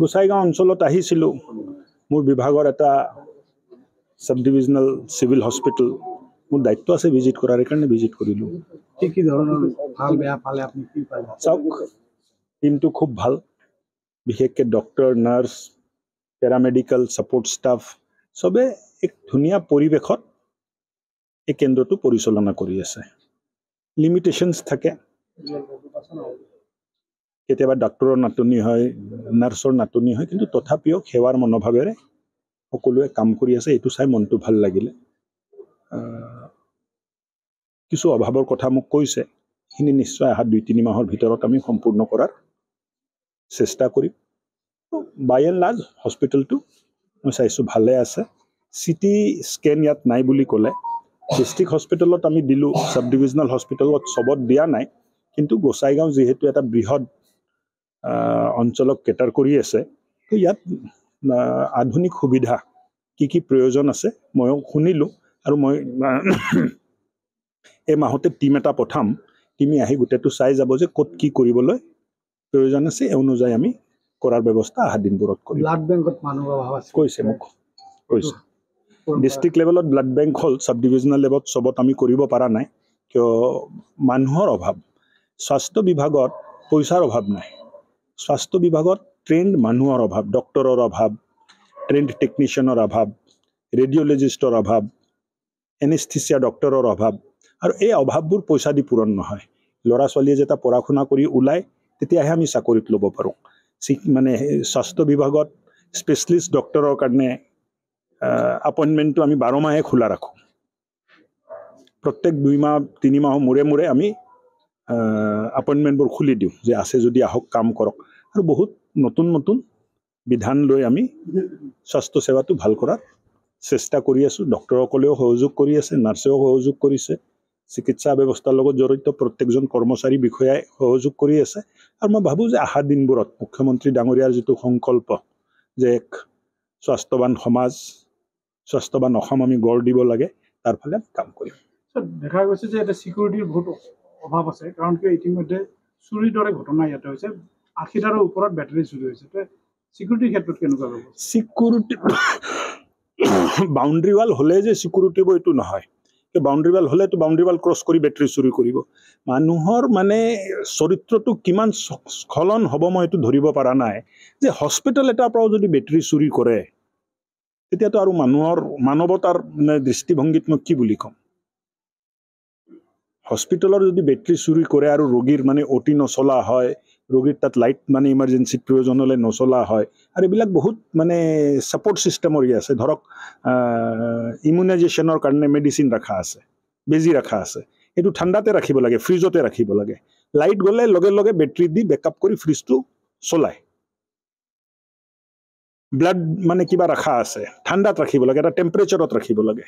গোসাইগাঁও অঞ্চলত আহিছিলোঁ মোৰ বিভাগৰ এটা সাব ডিভিজনেল সিভিল হস্পিটেল মোৰ দায়িত্ব আছে ভিজিট কৰাৰ কাৰণে ভিজিট কৰিলোঁ কি ধৰণৰ ভাল বেয়া পালে আপুনি কি পালে চাওক টিমটো খুব ভাল বিশেষকৈ doctor nurse paramedical support staff চবে এক ধুনীয়া পৰিৱেশত এই কেন্দ্ৰটো পৰিচালনা কৰি আছে লিমিটেশনছ থাকে কেতিয়াবা ডাক্তৰৰ নাটনি হয় নাৰ্ছৰ নাটনি হয় কিন্তু তথাপিও সেৱাৰ মনোভাৱেৰে সকলোৱে কাম কৰি আছে এইটো চাই মনটো ভাল লাগিলে কিছু অভাৱৰ কথা মোক কৈছে সেইখিনি নিশ্চয় অহা 2-3 মাহৰ ভিতৰত আমি সম্পূৰ্ণ কৰাৰ চেষ্টা কৰিম বাই এণ্ড লাৰ্জ হস্পিটেলটো মই চাইছোঁ ভালে আছে চিটি স্কেন ইয়াত নাই বুলি ক'লে ডিষ্ট্ৰিক্ট হস্পিটেলত আমি দিলোঁ সাব ডিভিজনেল হস্পিটেলত চবত দিয়া নাই কিন্তু গোসাইগাঁও যিহেতু এটা বৃহৎ অঞ্চলক কেটাৰ কৰি আছে তো ইয়াত আধুনিক সুবিধা কি প্ৰয়োজন আছে মই শুনিলোঁ আৰু মই এই মাহতে টিম এটা পঠাম টিমে আহি গোটেইটো চাই যাব যে ক'ত কি কৰিবলৈ প্ৰয়োজন আছে এই অনুযায়ী আমি কৰাৰ ব্যৱস্থা অহা দিনবোৰত কৰিম ব্লাড বেংকত মানুহৰ অভাৱ আছে কৈছে মোক কৈছে ডিষ্ট্ৰিক্ট লেভেলত ব্লাড বেংক হ'ল সাব ডিভিজনেল লেভেলত চবত আমি কৰিব পৰা নাই কিয় মানুহৰ অভাৱ স্বাস্থ্য বিভাগত পইচাৰ অভাৱ নাই স্বাস্থ্য বিভাগত ট্ৰেইনড মানুহৰ অভাৱ ডক্টৰৰ অভাৱ ট্ৰেইনড টেকনিচিয়ানৰ অভাৱ ৰেডিঅ'লজিষ্টৰ অভাৱ এনেস্থিচিয়া ডক্টৰৰ অভাৱ আৰু এই অভাৱবোৰ পইচা দি পূৰণ নহয় ল'ৰা ছোৱালীয়ে যেতিয়া পঢ়া শুনা কৰি ওলায় তেতিয়াহে আমি চাকৰিত ল'ব পাৰোঁ মানে স্বাস্থ্য বিভাগত স্পেচিয়েলিষ্ট ডক্টৰৰ কাৰণে আপইণ্টমেণ্টটো আমি 12 মাহে খোলা ৰাখোঁ প্ৰত্যেক 2 মাহ 3 মাহৰ মূৰে আমি আপইণ্টমেণ্টবোৰ খুলি দিওঁ যে আছে যদি আহক কাম কৰক আৰু বহুত নতুন বিধান লৈ আমি স্বাস্থ্য সেৱাটো ভাল কৰাৰ চেষ্টা কৰি আছোঁ ডক্টৰসকলেও সহযোগ কৰি আছে নাৰ্ছেও সহযোগ কৰিছে চিকিৎসা ব্যৱস্থাৰ লগত জড়িত প্ৰত্যেকজন কৰ্মচাৰী বিষয়াই সহযোগ কৰি আছে আৰু মই ভাবোঁ যে অহা দিনবোৰত মুখ্যমন্ত্ৰী ডাঙৰীয়াৰ যিটো সংকল্প যে এক স্বাস্থ্যৱান সমাজ স্বাস্থ্যৱান অসম আমি গঢ় দিব লাগে তাৰ ফালে কাম কৰিম দেখা গৈছে যে এটা সিকিউৰিটিৰ বহুত অভাৱ আছে কাৰণ কি ইতিমধ্যে চুৰিৰ দৰে ঘটনা ইয়াতে হৈছে 80টাৰ ওপৰত বেটাৰী চুৰি হৈছে তো সিকিউৰিটিৰ ক্ষেত্ৰত কেনেকুৱা হ'ব সিকিউৰিটি বাউণ্ডাৰী ৱাল হ'লে যে সিকিউৰিটি হ'ব এইটো নহয় বাউণ্ডাৰী ৱাল হ'লেতো বাউণ্ডাৰী ৱাল ক্ৰছ কৰি বেটাৰী চুৰি কৰিব মানুহৰ মানে চৰিত্ৰটো কিমান স্খলন হ'ব মই এইটো ধৰিব পৰা নাই যে হস্পিটেল এটাৰ পৰাও যদি বেটাৰী চুৰি কৰে তেতিয়াতো আৰু মানুহৰ মানৱতাৰ দৃষ্টিভংগীত মই কি বুলি ক'ম হস্পিটেলৰ যদি বেটাৰী চুৰি কৰে আৰু ৰোগীৰ মানে অটি নচলা হয় ৰোগীৰ তাত লাইট মানে ইমাৰ্জেঞ্চিত প্ৰয়োজন হ'লে নচলা হয় আৰু এইবিলাক বহুত মানে ছাপোৰ্ট ছিষ্টেমৰ আছে ধৰক ইমিউনাইজেশ্যনৰ কাৰণে মেডিচিন ৰখা আছে বেজি ৰখা আছে এইটো ঠাণ্ডাতে ৰাখিব লাগে ফ্ৰিজতে ৰাখিব লাগে লাইট গ'লে লগে বেটাৰী দি বেকআপ কৰি ফ্ৰিজটো চলায় ব্লাড মানে কিবা ৰখা আছে ঠাণ্ডাত ৰাখিব লাগে এটা টেম্পাৰেচাৰত ৰাখিব লাগে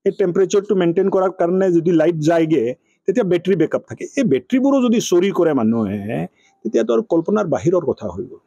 এই টেম্পাৰেচাৰটো মেইনটেইন কৰাৰ কাৰণে যদি লাইট যায়গে তেতিয়া বেটাৰী বেকআপ থাকে এই বেটাৰীবোৰো যদি চুৰি কৰে মানুহে তেতিয়াতো আৰু কল্পনাৰ বাহিৰৰ কথা হৈ গ'ল